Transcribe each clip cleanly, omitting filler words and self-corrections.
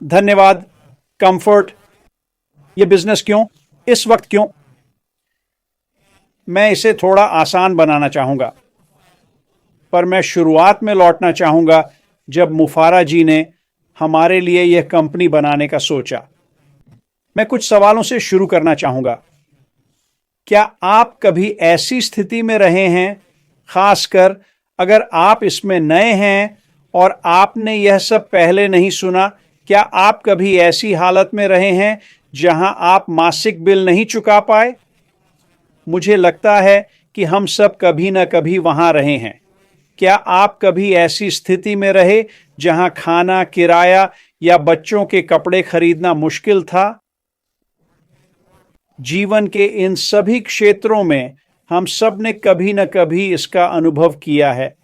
धन्यवाद, कंफर्ट, ये बिजनेस क्यों, इस वक्त क्यों? मैं इसे थोड़ा आसान बनाना चाहूँगा, पर मैं शुरुआत में लौटना चाहूँगा जब मुफारा जी ने हमारे लिए यह कंपनी बनाने का सोचा। मैं कुछ सवालों से शुरू करना चाहूँगा। क्या आप कभी ऐसी स्थिति में रहे हैं, खासकर अगर आप इसमें नए हैं और आपने यह सब पहले नहीं सुना? क्या आप कभी ऐसी हालत में रहे हैं जहां आप मासिक बिल नहीं चुका पाए? मुझे लगता है कि हम सब कभी न कभी वहां रहे हैं। क्या आप कभी ऐसी स्थिति में रहे जहां खाना, किराया या बच्चों के कपड़े खरीदना मुश्किल था? जीवन के इन सभी क्षेत्रों में हम सब ने कभी न कभी इसका अनुभव किया है।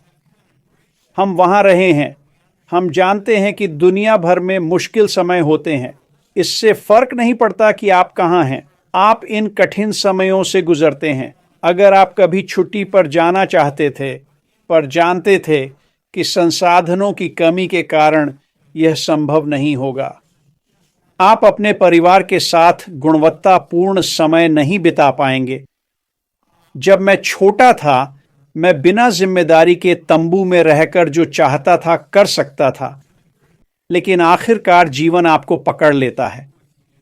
हम वहां रहे हैं। हम जानते हैं कि दुनिया भर में मुश्किल समय होते हैं। इससे फर्क नहीं पड़ता कि आप कहां हैं, आप इन कठिन समयों से गुजरते हैं। अगर आप कभी छुट्टी पर जाना चाहते थे, पर जानते थे कि संसाधनों की कमी के कारण यह संभव नहीं होगा। आप अपने परिवार के साथ गुणवत्तापूर्ण समय नहीं बिता पाएंगे। जब मैं छोटा था, मैं बिना जिम्मेदारी के तंबू में रहकर जो चाहता था कर सकता था, लेकिन आखिरकार जीवन आपको पकड़ लेता है।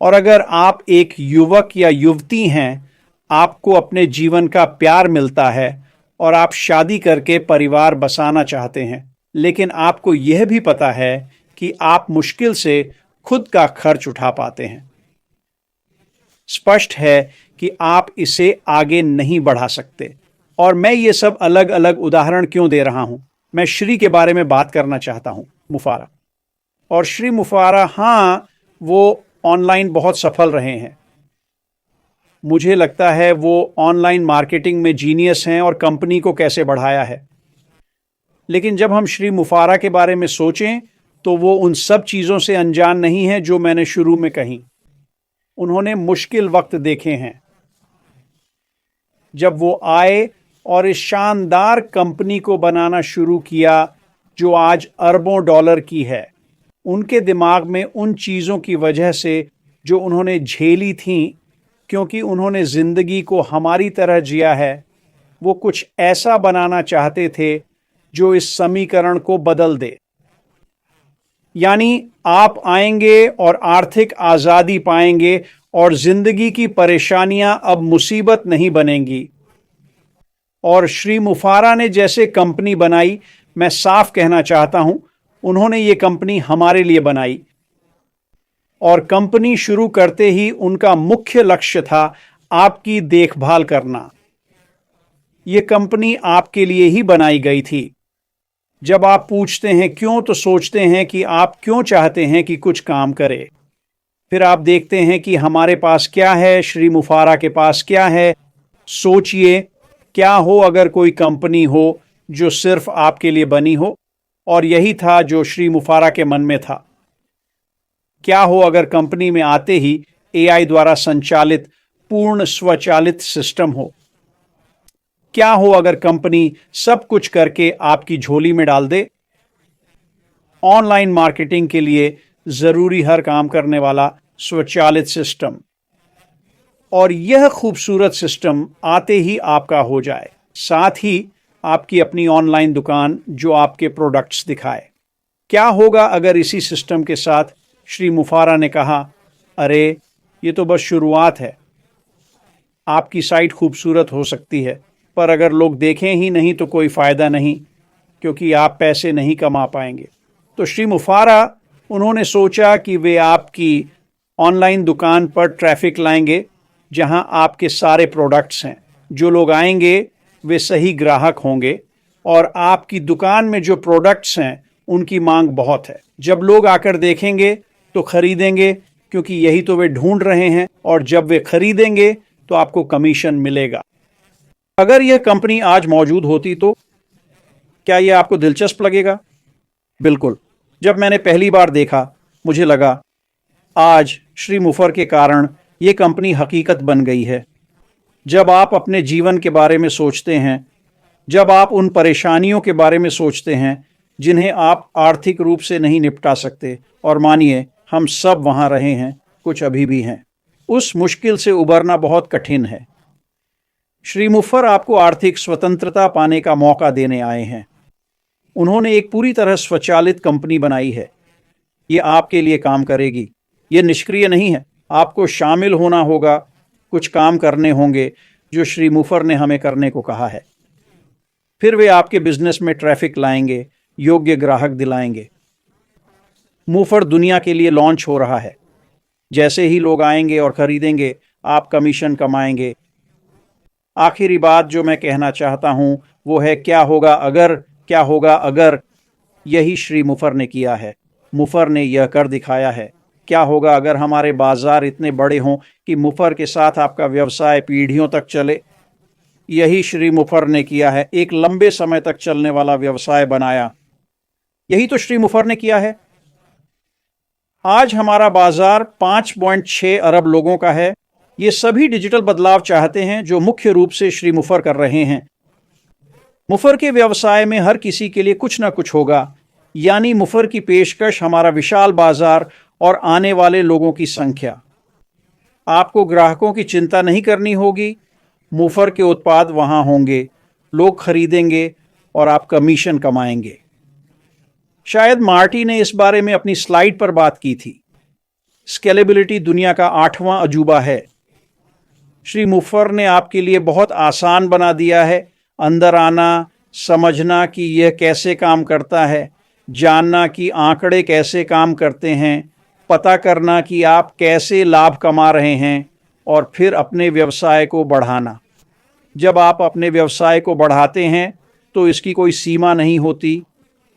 और अगर आप एक युवक या युवती हैं, आपको अपने जीवन का प्यार मिलता है और आप शादी करके परिवार बसाना चाहते हैं, लेकिन आपको यह भी पता है कि आप मुश्किल से खुद का खर्च उठा पाते हैं। स्पष्ट है कि आप इसे आगे नहीं बढ़ा सकते। और मैं ये सब अलग अलग उदाहरण क्यों दे रहा हूं? मैं श्री के बारे में बात करना चाहता हूं, मुफारा। और श्री मुफारा, हाँ, वो ऑनलाइन बहुत सफल रहे हैं। मुझे लगता है वो ऑनलाइन मार्केटिंग में जीनियस हैं और कंपनी को कैसे बढ़ाया है। लेकिन जब हम श्री मुफारा के बारे में सोचें तो वो उन सब चीज़ों से अनजान नहीं है जो मैंने शुरू में कही। उन्होंने मुश्किल वक्त देखे हैं। जब वो आए और इस शानदार कंपनी को बनाना शुरू किया जो आज अरबों डॉलर की है, उनके दिमाग में उन चीज़ों की वजह से जो उन्होंने झेली थीं, क्योंकि उन्होंने ज़िंदगी को हमारी तरह जिया है, वो कुछ ऐसा बनाना चाहते थे जो इस समीकरण को बदल दे। यानी आप आएंगे और आर्थिक आज़ादी पाएंगे और ज़िंदगी की परेशानियां अब मुसीबत नहीं बनेंगी। और श्री मुफारा ने जैसे कंपनी बनाई, मैं साफ कहना चाहता हूं, उन्होंने ये कंपनी हमारे लिए बनाई। और कंपनी शुरू करते ही उनका मुख्य लक्ष्य था आपकी देखभाल करना। ये कंपनी आपके लिए ही बनाई गई थी। जब आप पूछते हैं क्यों, तो सोचते हैं कि आप क्यों चाहते हैं कि कुछ काम करे। फिर आप देखते हैं कि हमारे पास क्या है, श्री मुफारा के पास क्या है। सोचिए, क्या हो अगर कोई कंपनी हो जो सिर्फ आपके लिए बनी हो? और यही था जो श्री मुफारा के मन में था। क्या हो अगर कंपनी में आते ही एआई द्वारा संचालित पूर्ण स्वचालित सिस्टम हो? क्या हो अगर कंपनी सब कुछ करके आपकी झोली में डाल दे? ऑनलाइन मार्केटिंग के लिए जरूरी हर काम करने वाला स्वचालित सिस्टम। और यह खूबसूरत सिस्टम आते ही आपका हो जाए, साथ ही आपकी अपनी ऑनलाइन दुकान जो आपके प्रोडक्ट्स दिखाए। क्या होगा अगर इसी सिस्टम के साथ श्री मुफारा ने कहा, अरे ये तो बस शुरुआत है, आपकी साइट खूबसूरत हो सकती है, पर अगर लोग देखें ही नहीं तो कोई फ़ायदा नहीं, क्योंकि आप पैसे नहीं कमा पाएंगे। तो श्री मुफारा, उन्होंने सोचा कि वे आपकी ऑनलाइन दुकान पर ट्रैफिक लाएंगे जहां आपके सारे प्रोडक्ट्स हैं। जो लोग आएंगे वे सही ग्राहक होंगे और आपकी दुकान में जो प्रोडक्ट्स हैं उनकी मांग बहुत है। जब लोग आकर देखेंगे तो खरीदेंगे, क्योंकि यही तो वे ढूंढ रहे हैं। और जब वे खरीदेंगे तो आपको कमीशन मिलेगा। अगर यह कंपनी आज मौजूद होती तो क्या यह आपको दिलचस्प लगेगा? बिल्कुल। जब मैंने पहली बार देखा, मुझे लगा आज श्री मुफर के कारण यह कंपनी हकीकत बन गई है। जब आप अपने जीवन के बारे में सोचते हैं, जब आप उन परेशानियों के बारे में सोचते हैं जिन्हें आप आर्थिक रूप से नहीं निपटा सकते, और मानिए हम सब वहां रहे हैं, कुछ अभी भी हैं। उस मुश्किल से उबरना बहुत कठिन है। श्री मुफर आपको आर्थिक स्वतंत्रता पाने का मौका देने आए हैं। उन्होंने एक पूरी तरह स्वचालित कंपनी बनाई है। ये आपके लिए काम करेगी। ये निष्क्रिय नहीं है। आपको शामिल होना होगा, कुछ काम करने होंगे जो श्री मुफर ने हमें करने को कहा है। फिर वे आपके बिजनेस में ट्रैफिक लाएंगे, योग्य ग्राहक दिलाएंगे। मुफर दुनिया के लिए लॉन्च हो रहा है। जैसे ही लोग आएंगे और खरीदेंगे, आप कमीशन कमाएंगे। आखिरी बात जो मैं कहना चाहता हूं वो है क्या होगा अगर यही श्री मुफर ने किया है। मुफर ने यह कर दिखाया है। क्या होगा अगर हमारे बाजार इतने बड़े हों कि मुफर के साथ आपका व्यवसाय पीढ़ियों तक चले। यही श्री मुफर ने किया है, एक लंबे समय तक चलने वाला व्यवसाय बनाया। यही तो श्री मुफर ने किया है। आज हमारा बाजार 5.6 अरब लोगों का है। ये सभी डिजिटल बदलाव चाहते हैं जो मुख्य रूप से श्री मुफर कर रहे हैं। मुफर के व्यवसाय में हर किसी के लिए कुछ ना कुछ होगा, यानी मुफर की पेशकश हमारा विशाल बाजार और आने वाले लोगों की संख्या। आपको ग्राहकों की चिंता नहीं करनी होगी। मुफर के उत्पाद वहां होंगे, लोग खरीदेंगे और आप कमीशन कमाएंगे। शायद मार्टी ने इस बारे में अपनी स्लाइड पर बात की थी। स्केलेबिलिटी दुनिया का 8वां अजूबा है। श्री मुफर ने आपके लिए बहुत आसान बना दिया है। अंदर आना, समझना कि यह कैसे काम करता है, जानना कि आंकड़े कैसे काम करते हैं, पता करना कि आप कैसे लाभ कमा रहे हैं और फिर अपने व्यवसाय को बढ़ाना। जब आप अपने व्यवसाय को बढ़ाते हैं तो इसकी कोई सीमा नहीं होती।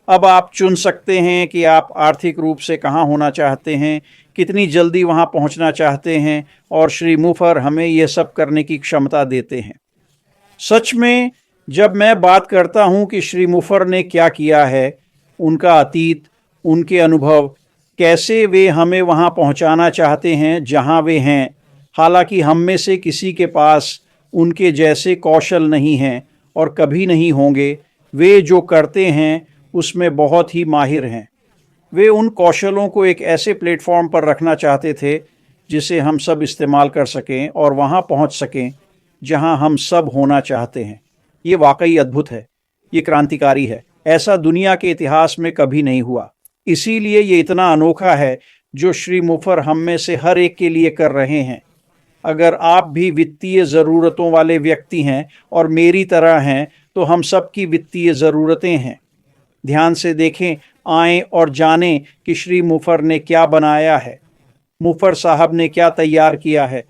अब आप चुन सकते हैं कि आप आर्थिक रूप से कहाँ होना चाहते हैं, कितनी जल्दी वहाँ पहुँचना चाहते हैं, और श्री मुफर हमें यह सब करने की क्षमता देते हैं। सच में जब मैं बात करता हूँ कि श्री मुफर ने क्या किया है, उनका अतीत, उनके अनुभव, कैसे वे हमें वहाँ पहुँचाना चाहते हैं जहाँ वे हैं, हालांकि हम में से किसी के पास उनके जैसे कौशल नहीं हैं और कभी नहीं होंगे। वे जो करते हैं उसमें बहुत ही माहिर हैं। वे उन कौशलों को एक ऐसे प्लेटफॉर्म पर रखना चाहते थे जिसे हम सब इस्तेमाल कर सकें और वहाँ पहुँच सकें जहाँ हम सब होना चाहते हैं। ये वाकई अद्भुत है। ये क्रांतिकारी है। ऐसा दुनिया के इतिहास में कभी नहीं हुआ। इसीलिए ये इतना अनोखा है जो श्री मुफर हम में से हर एक के लिए कर रहे हैं। अगर आप भी वित्तीय ज़रूरतों वाले व्यक्ति हैं और मेरी तरह हैं तो हम सब की वित्तीय ज़रूरतें हैं। ध्यान से देखें, आएं और जानें कि श्री मुफर ने क्या बनाया है, मुफर साहब ने क्या तैयार किया है।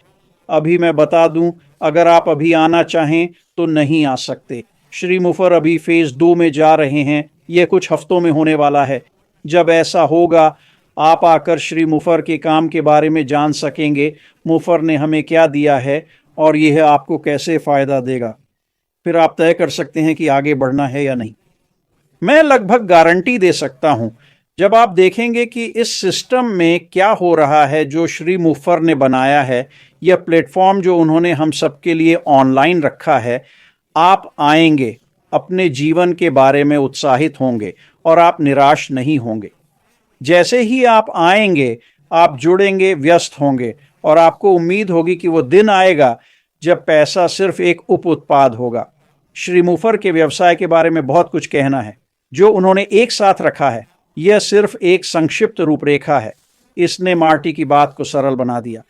अभी मैं बता दूं, अगर आप अभी आना चाहें तो नहीं आ सकते। श्री मुफर अभी फेज़ 2 में जा रहे हैं। यह कुछ हफ्तों में होने वाला है। जब ऐसा होगा आप आकर श्री मुफर के काम के बारे में जान सकेंगे, मुफर ने हमें क्या दिया है और यह आपको कैसे फ़ायदा देगा। फिर आप तय कर सकते हैं कि आगे बढ़ना है या नहीं। मैं लगभग गारंटी दे सकता हूं, जब आप देखेंगे कि इस सिस्टम में क्या हो रहा है जो श्री मुफर ने बनाया है, यह प्लेटफॉर्म जो उन्होंने हम सबके लिए ऑनलाइन रखा है, आप आएंगे, अपने जीवन के बारे में उत्साहित होंगे और आप निराश नहीं होंगे। जैसे ही आप आएंगे, आप जुड़ेंगे, व्यस्त होंगे और आपको उम्मीद होगी कि वो दिन आएगा जब पैसा सिर्फ एक उप उत्पाद होगा। श्री मुफर के व्यवसाय के बारे में बहुत कुछ कहना है जो उन्होंने एक साथ रखा है। यह सिर्फ एक संक्षिप्त रूपरेखा है। इसने मार्टी की बात को सरल बना दिया।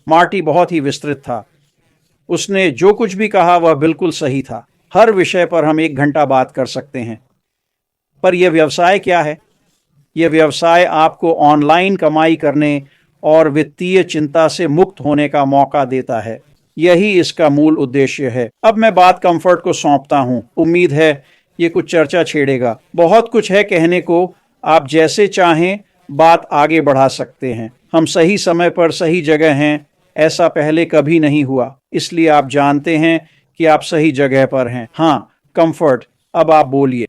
मार्टी बहुत ही विस्तृत था। उसने जो कुछ भी कहा वह बिल्कुल सही था। हर विषय पर हम 1 घंटा बात कर सकते हैं। पर यह व्यवसाय क्या है? यह व्यवसाय आपको ऑनलाइन कमाई करने और वित्तीय चिंता से मुक्त होने का मौका देता है। यही इसका मूल उद्देश्य है। अब मैं बात कंफर्ट को सौंपता हूँ। उम्मीद है ये कुछ चर्चा छेड़ेगा। बहुत कुछ है कहने को। आप जैसे चाहें बात आगे बढ़ा सकते हैं। हम सही समय पर सही जगह हैं। ऐसा पहले कभी नहीं हुआ, इसलिए आप जानते हैं कि आप सही जगह पर हैं। हाँ, कंफर्ट, अब आप बोलिए।